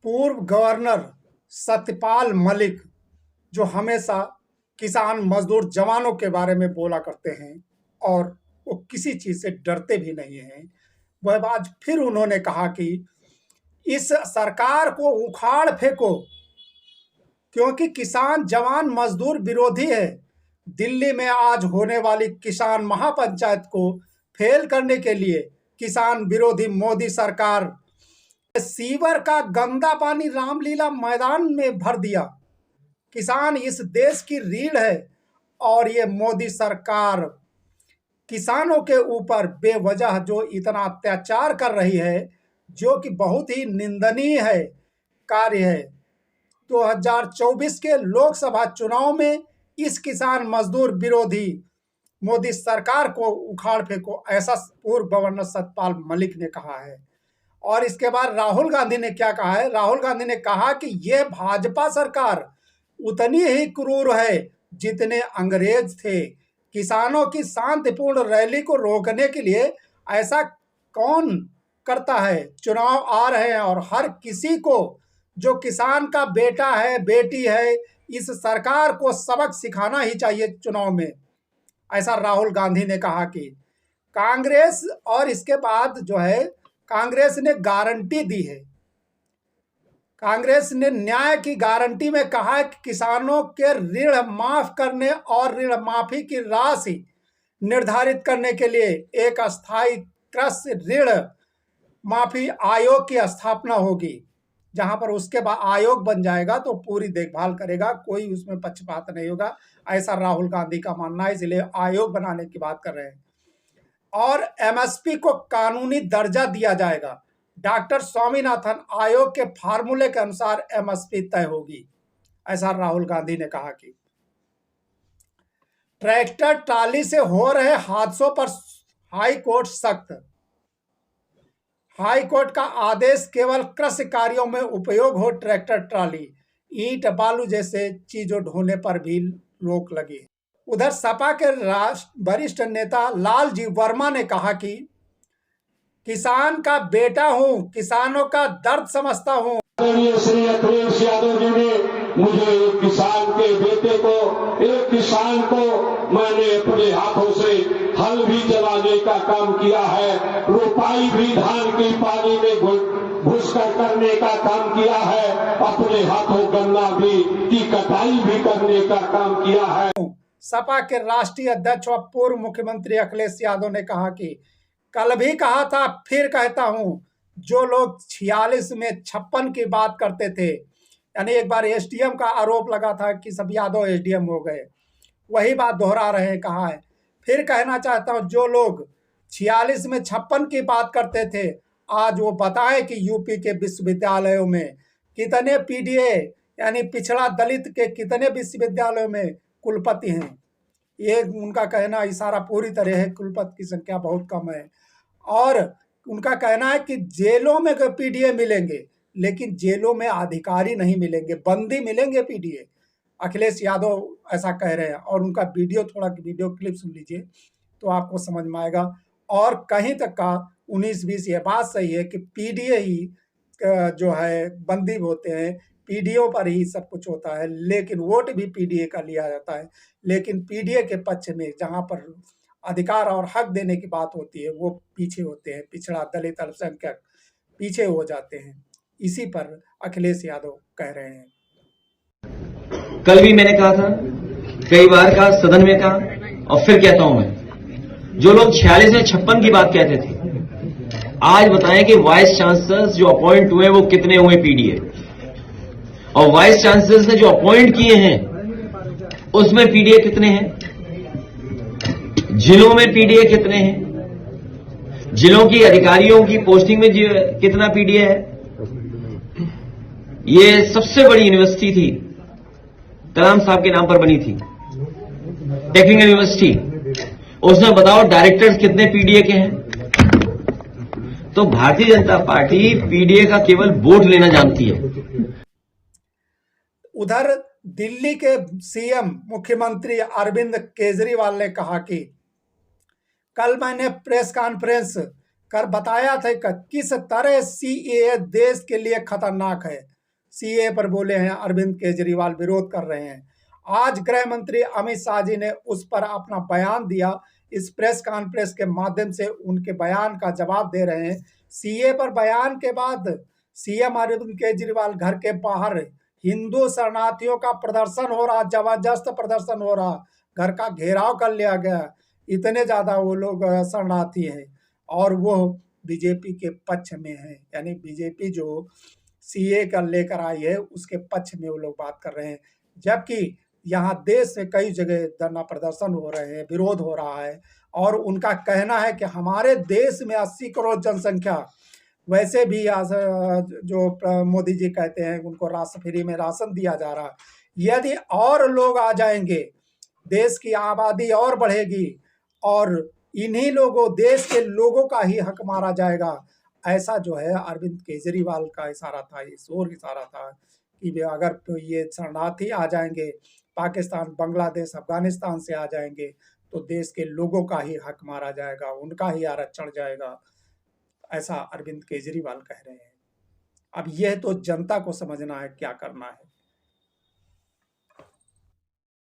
पूर्व गवर्नर सत्यपाल मलिक, जो हमेशा किसान मजदूर जवानों के बारे में बोला करते हैं और वो किसी चीज से डरते भी नहीं हैं, वह आज फिर उन्होंने कहा कि इस सरकार को उखाड़ फेंको क्योंकि किसान जवान मजदूर विरोधी है। दिल्ली में आज होने वाली किसान महापंचायत को फेल करने के लिए किसान विरोधी मोदी सरकार सीवर का गंदा पानी रामलीला मैदान में भर दिया। किसान इस देश की रीढ़ है और ये मोदी सरकार किसानों के ऊपर बेवजह जो इतना अत्याचार कर रही है, जो कि बहुत ही निंदनीय है कार्य है। 2024 के लोकसभा चुनाव में इस किसान मजदूर विरोधी मोदी सरकार को उखाड़ फेंको, ऐसा पूर्व गवर्नर सत्यपाल मलिक ने कहा है। और इसके बाद राहुल गांधी ने क्या कहा है? राहुल गांधी ने कहा कि यह भाजपा सरकार उतनी ही क्रूर है जितने अंग्रेज थे। किसानों की शांतिपूर्ण रैली को रोकने के लिए ऐसा कौन करता है? चुनाव आ रहे हैं और हर किसी को जो किसान का बेटा है बेटी है, इस सरकार को सबक सिखाना ही चाहिए चुनाव में, ऐसा राहुल गांधी ने कहा। कि कांग्रेस और इसके बाद जो है कांग्रेस ने गारंटी दी है, कांग्रेस ने न्याय की गारंटी में कहा है कि किसानों के ऋण माफ करने और ऋण माफी की राशि निर्धारित करने के लिए एक अस्थायी कृषि ऋण माफी आयोग की स्थापना होगी, जहां पर उसके बाद आयोग बन जाएगा तो पूरी देखभाल करेगा, कोई उसमें पक्षपात नहीं होगा, ऐसा राहुल गांधी का मानना है। इसलिए आयोग बनाने की बात कर रहे हैं। और एमएसपी को कानूनी दर्जा दिया जाएगा। डॉक्टर स्वामीनाथन आयोग के फार्मूले के अनुसार एमएसपी तय होगी, ऐसा राहुल गांधी ने कहा। कि ट्रैक्टर ट्राली से हो रहे हादसों पर हाई कोर्ट सख्त। हाई कोर्ट का आदेश, केवल कृषि कार्यों में उपयोग हो ट्रैक्टर ट्राली, ईंट बालू जैसे चीजों ढोने पर भी रोक लगी। उधर सपा के वरिष्ठ नेता लालजी वर्मा ने कहा कि किसान का बेटा हूं, किसानों का दर्द समझता हूं। श्री अखिलेश यादव जी ने मुझे एक किसान के बेटे को, एक किसान को मैंने अपने हाथों से हल भी चलाने का काम किया है, रोपाई भी धान की पानी में घुसकर करने का काम किया है, अपने हाथों गन्ना भी की कटाई भी करने का काम किया है। सपा के राष्ट्रीय अध्यक्ष और पूर्व मुख्यमंत्री अखिलेश यादव ने कहा कि कल भी कहा था, फिर कहता हूं, जो लोग 46 में 56 की बात करते थे, यानी एक बार एसडीएम का आरोप लगा था कि सब यादव एसडीएम हो गए, वही बात दोहरा रहे हैं। कहा है, फिर कहना चाहता हूं, जो लोग 46 में 56 की बात करते थे, आज वो बताएं कि यूपी के विश्वविद्यालयों में कितने पीडीए यानी पिछड़ा दलित के कितने विश्वविद्यालयों में कुलपति हैं। ये उनका कहना इशारा पूरी तरह है, कुलपति की संख्या बहुत कम है। और उनका कहना है कि जेलों में पीडीए मिलेंगे, लेकिन जेलों में अधिकारी नहीं मिलेंगे, बंदी मिलेंगे पीडीए। अखिलेश यादव ऐसा कह रहे हैं और उनका थोड़ा वीडियो क्लिप सुन लीजिए तो आपको समझ में आएगा। और कहीं तक का 19-20 ये बात सही है कि पीडीए ही जो है बंदी होते हैं, पीडीओ पर ही सब कुछ होता है, लेकिन वोट भी पीडीए का लिया जाता है। लेकिन पीडीए के पक्ष में जहां पर अधिकार और हक देने की बात होती है, वो पीछे होते हैं, पिछड़ा दलित अल्पसंख्यक पीछे हो जाते हैं। इसी पर अखिलेश यादव कह रहे हैं। कल भी मैंने कहा था, कई बार कहा, सदन में कहा और फिर कहता हूं मैं, जो लोग 46 में 56 की बात कहते थे, आज बताएं कि वाइस चांसलर्स जो अपॉइंट हुए वो कितने हुए पीडीए, और वाइस चांसलर्स ने जो अपॉइंट किए हैं उसमें पीडीए कितने हैं, जिलों में पीडीए कितने हैं, जिलों की अधिकारियों की पोस्टिंग में कितना पीडीए है। ये सबसे बड़ी यूनिवर्सिटी थी, कलाम साहब के नाम पर बनी थी, टेक्निकल यूनिवर्सिटी, उसमें बताओ डायरेक्टर्स कितने पीडीए के हैं। तो भारतीय जनता पार्टी पीडीए का केवल वोट लेना जानती है। उधर दिल्ली के सीएम मुख्यमंत्री अरविंद केजरीवाल ने कहा कि कल मैंने प्रेस कॉन्फ्रेंस कर बताया था कि किस तरह सीएए देश के लिए खतरनाक है। सीए पर बोले हैं अरविंद केजरीवाल, विरोध कर रहे हैं। आज गृह मंत्री अमित शाह जी ने उस पर अपना बयान दिया। इस प्रेस कॉन्फ्रेंस के माध्यम से उनके बयान का जवाब दे रहे हैं। सीए पर बयान के बाद सीएम अरविंद केजरीवाल घर के बाहर हिंदू शरणार्थियों का प्रदर्शन हो रहा, जबरदस्त प्रदर्शन हो रहा, घर का घेराव कर लिया गया। इतने ज्यादा वो लोग शरणार्थी हैं और वो बीजेपी के पक्ष में है, यानी बीजेपी जो सीए का लेकर आई है उसके पक्ष में वो लोग बात कर रहे हैं। जबकि यहाँ देश में कई जगह धरना प्रदर्शन हो रहे हैं, विरोध हो रहा है और उनका कहना है कि हमारे देश में 80 करोड़ जनसंख्या, वैसे भी जो मोदी जी कहते हैं उनको राशन फ्री में राशन दिया जा रहा है, यदि और लोग आ जाएंगे देश की आबादी और बढ़ेगी और इन्हीं लोगों, देश के लोगों का ही हक मारा जाएगा। ऐसा जो है अरविंद केजरीवाल का इशारा था, ये जोर इशारा था कि अगर तो ये शरणार्थी आ जाएंगे, पाकिस्तान, बांग्लादेश, अफगानिस्तान से आ जाएंगे तो देश के लोगों का ही हक मारा जाएगा, उनका ही आरक्षण जाएगा, ऐसा अरविंद केजरीवाल कह रहे हैं। अब यह तो जनता को समझना है क्या करना है।